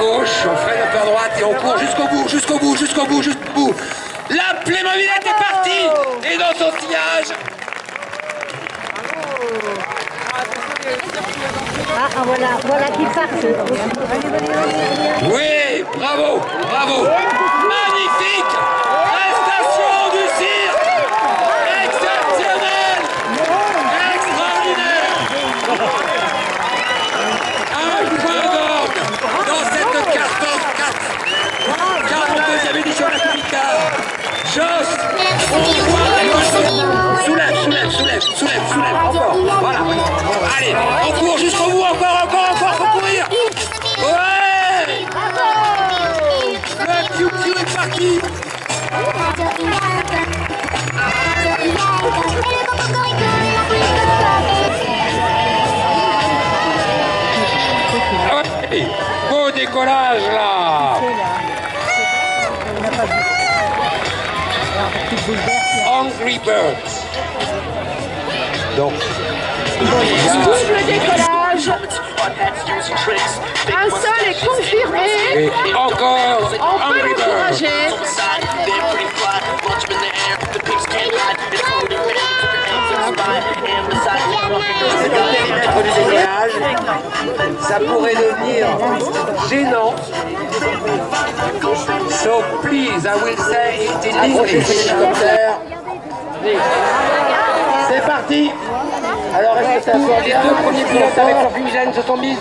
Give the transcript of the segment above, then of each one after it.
gauche, on freine un peu à droite et on court jusqu'au bout, jusqu'au bout, jusqu'au bout, jusqu'au bout. La Playmobilette est partie et dans son sillage. Voilà qui partent. Oui, bravo, bravo. Magnifique prestation du cirque. Exceptionnel. Extraordinaire. Un point d'orgue dans cette 42e édition de la Comica. Joss, on voit soulève, encore, voilà. Allez, on court jusqu'au bout, encore, faut courir. Ouais. Le QQ est parti. Ouais. Beau décollage là. Angry Birds. Donc, double décollage. Un seul est confirmé. Et encore On peut Angry Birds. l'encourager. Du décollage, ça pourrait devenir gênant. So please, I will say it in English. C'est parti. Alors est-ce que ça sort? Les deux premiers pilotes avec leur fumigène se sont mis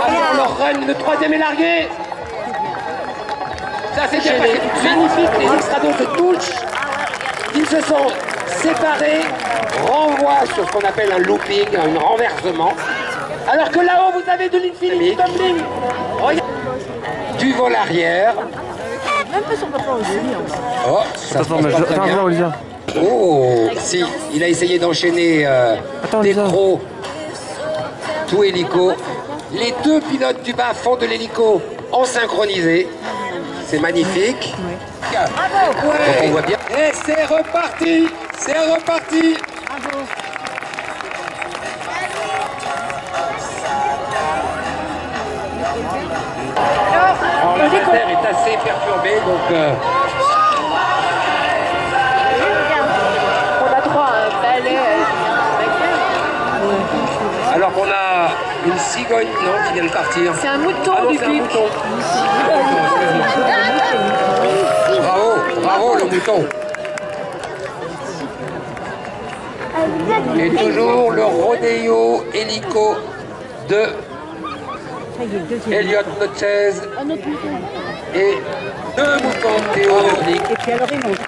avant leur run. Le troisième est largué. Ça c'est bien passé. Magnifique, les extrados se touchent. Ils se sont séparés, renvoient sur ce qu'on appelle un looping, un renversement. Alors que là-haut vous avez de l'infinity tumbling. Du vol arrière. Oh, ça se passe pas très bien. Oh, si, il a essayé d'enchaîner des pros, tout hélico. Les deux pilotes du bas font de l'hélico en synchronisé. C'est magnifique. Donc on voit bien. Et c'est reparti, c'est reparti. Alors la terre est assez perturbée, donc... Alors qu'on a une cigogne, non, qui vient de partir. C'est un mouton du pic. Bravo, bravo le mouton. Et toujours le rodéo hélico de Elliot Notez et deux moutons théoriques. Et puis alors il monte.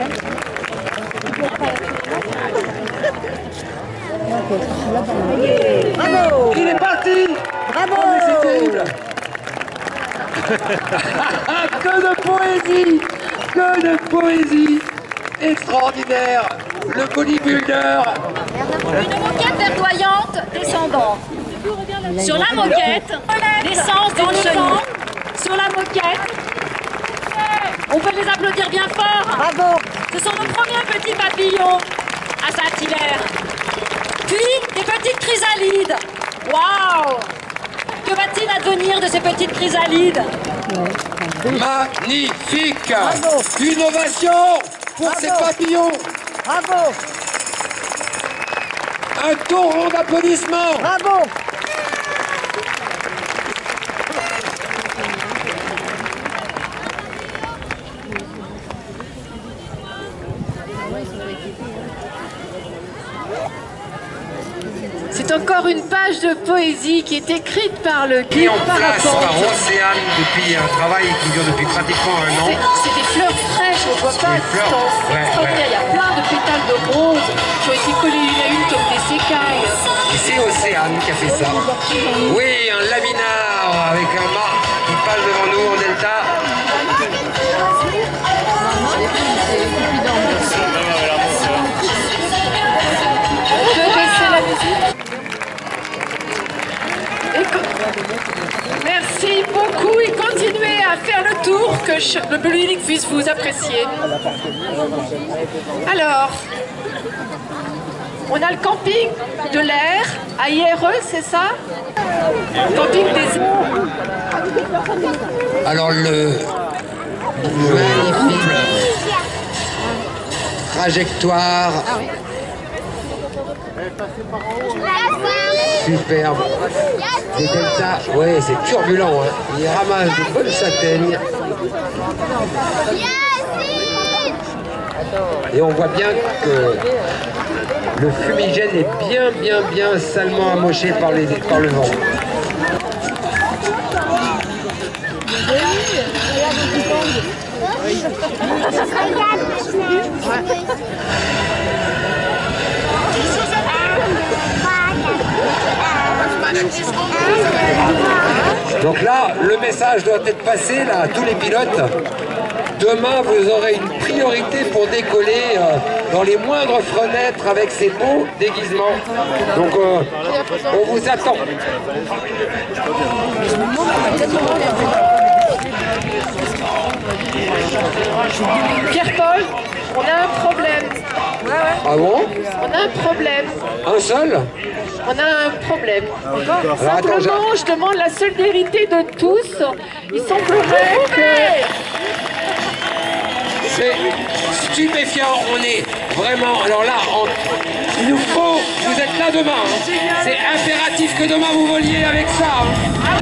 Bravo! Il est parti! Bravo! Oh, mais c'est terrible! Que de poésie! Que de poésie! Extraordinaire! Le bodybuilder! Une moquette verdoyante descendante. Sur la moquette, l'essence d'une chenille. Sur la moquette. On peut les applaudir bien fort. Bravo! Ce sont nos premiers petits papillons à Saint-Hilaire. Puis des petites chrysalides. Waouh! Que va-t-il advenir de ces petites chrysalides? Magnifique! Bravo. Une ovation pour Bravo. ces papillons! Bravo! Un torrent d'applaudissements! Bravo! C'est encore une page de poésie qui est écrite par le Mis guide en place par parapente. Océane depuis un travail qui dure depuis pratiquement un an. C'est des fleurs fraîches, on ne voit pas à Des fleurs, distance. ouais, Extraordinaire. Il y a plein de pétales de rose qui ont été collés une à une comme des écailles. Et c'est Océane qui a fait ça. Oui, un laminard avec un mât qui passe devant nous en delta. On peut baisser la musique. Merci beaucoup et continuez à faire le tour que le public puisse vous apprécier. Alors, On a le camping de l'air à IRE, c'est ça? Camping des... Alors le magnifique trajectoire. Superbe. Des deltas, ouais, c'est turbulent. Hein. Il ramasse de bonnes châtaignes. Et on voit bien que le fumigène est bien salement amoché par le vent. Donc là, le message doit être passé là, à tous les pilotes. Demain, vous aurez une priorité pour décoller dans les moindres fenêtres avec ces beaux déguisements. Donc, on vous attend. Pierre-Paul, on a un problème. Ah bon? On a un problème. Un seul? On a un problème. Alors, Simplement, je demande la solidarité de tous. Il semblerait que... C'est stupéfiant, on est vraiment, alors là, il nous faut, vous êtes là demain, hein. C'est impératif que demain vous voliez avec ça. Hein.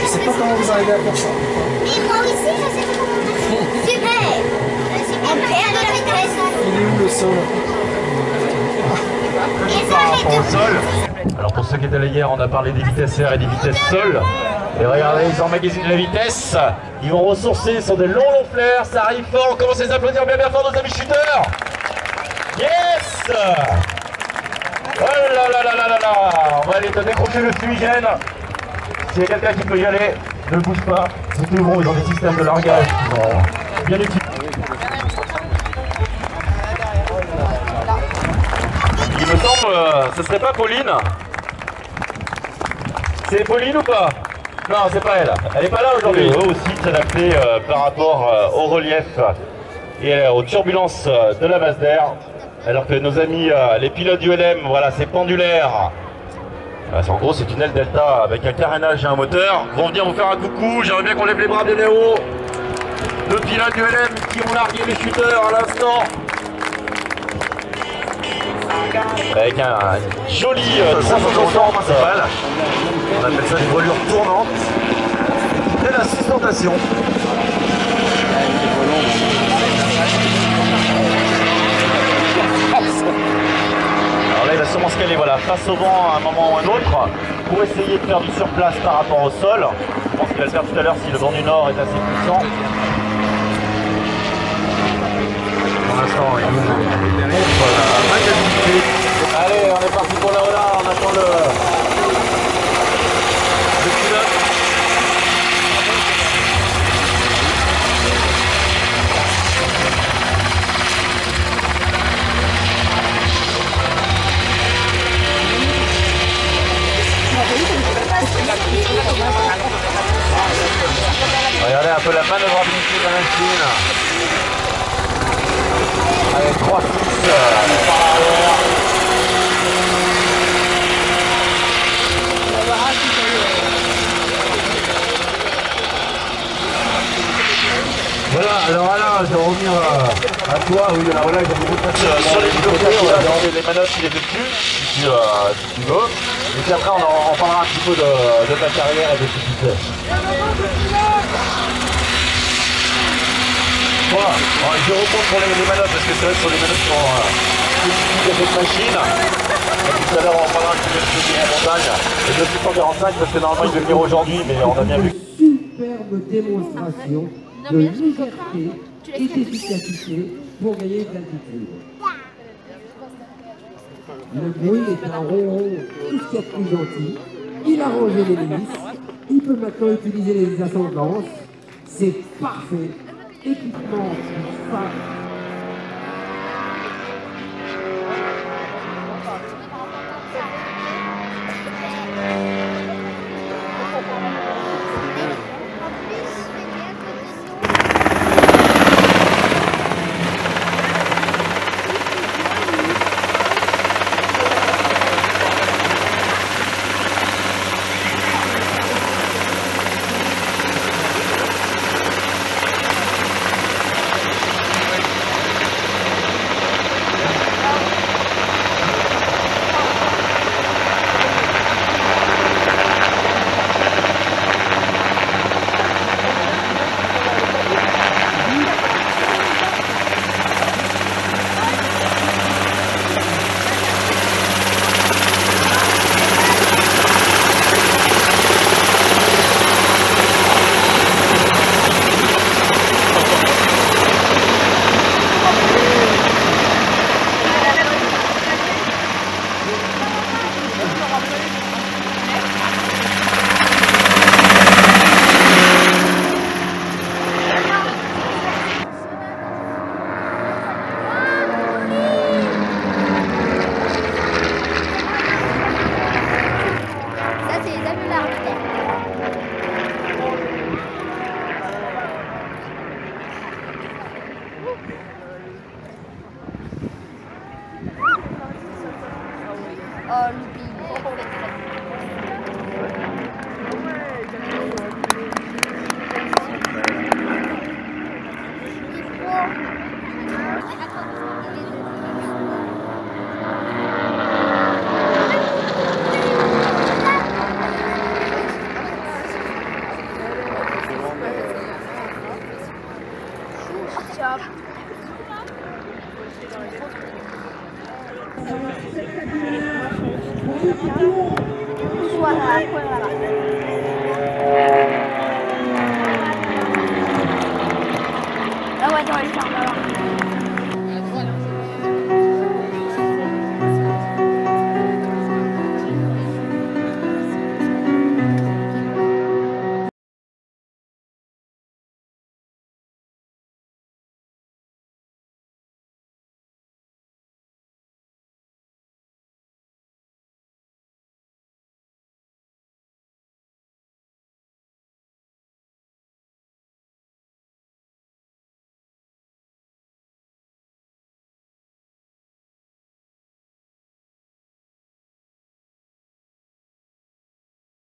Je sais pas comment vous arrivez à faire ça. Et moi aussi, je sais pas comment. C'est vrai. Il est où le sol? Par rapport au sol. Alors pour ceux qui étaient là hier, on a parlé des vitesses air et des vitesses sol. Et regardez, ils emmagasinent la vitesse. Ils vont ressourcer sur des longs flares. Ça arrive fort. On commence à les applaudir bien fort, nos amis shooters. Yes! Oh là là là là là là! On va aller te décrocher le fumigène. S'il y a quelqu'un qui peut y aller, ne bouge pas. C'est tout bon, ils ont des systèmes de largage qui sont bien utilisés. Il me semble, ce serait pas Pauline? C'est Pauline ou pas? Non, c'est pas elle. Elle est pas là aujourd'hui. Il faut aussi s'adapter par rapport au relief et aux turbulences de la masse d'air. Alors que nos amis, les pilotes du LM, voilà, c'est pendulaire. En gros, c'est une aile delta avec un carénage et un moteur. Vont venir vous faire un coucou. J'aimerais bien qu'on lève les bras bien haut. Deux pilotes du LM qui ont largué les shooters à l'instant. Avec un joli 360 principal. On appelle ça une voilure tournante. Et la sustentation. Alors là, il va sûrement se caler, voilà, face au vent à un moment ou un autre pour essayer de faire du surplace par rapport au sol. Je pense qu'il va le faire tout à l'heure si le vent du nord est assez puissant. Pour l'instant, il nous montre la maniabilité. Allez, on est parti pour la Ola, on attend le pilote. Regardez un peu la manœuvrabilité de la machine. Avec 3 fixes par l'arrière. Voilà, alors Alain, je vais revenir à toi. Oui, alors là, il va beaucoup passer sur les vidéos. On va regarder les manœuvres qu'il effectue, si tu veux. Et puis après, on parlera un petit peu de ta carrière et de ce que tu fais. Voilà, alors, je reprends pour les manœuvres parce que c'est vrai que sur les manœuvres sont spécifiques à cette machine. Et tout à l'heure, on parlera un petit peu de la montagne et de 645 parce que normalement il veut venir aujourd'hui, mais on a bien vu. Superbe démonstration de liberté et d'efficacité pour gagner de l'altitude. Le bruit est un ronron, tout ce qu'il y a de plus gentil. Il a rangé les hélices. Il peut maintenant utiliser les ascendances. C'est parfait. Équipement Suara aku yang larang.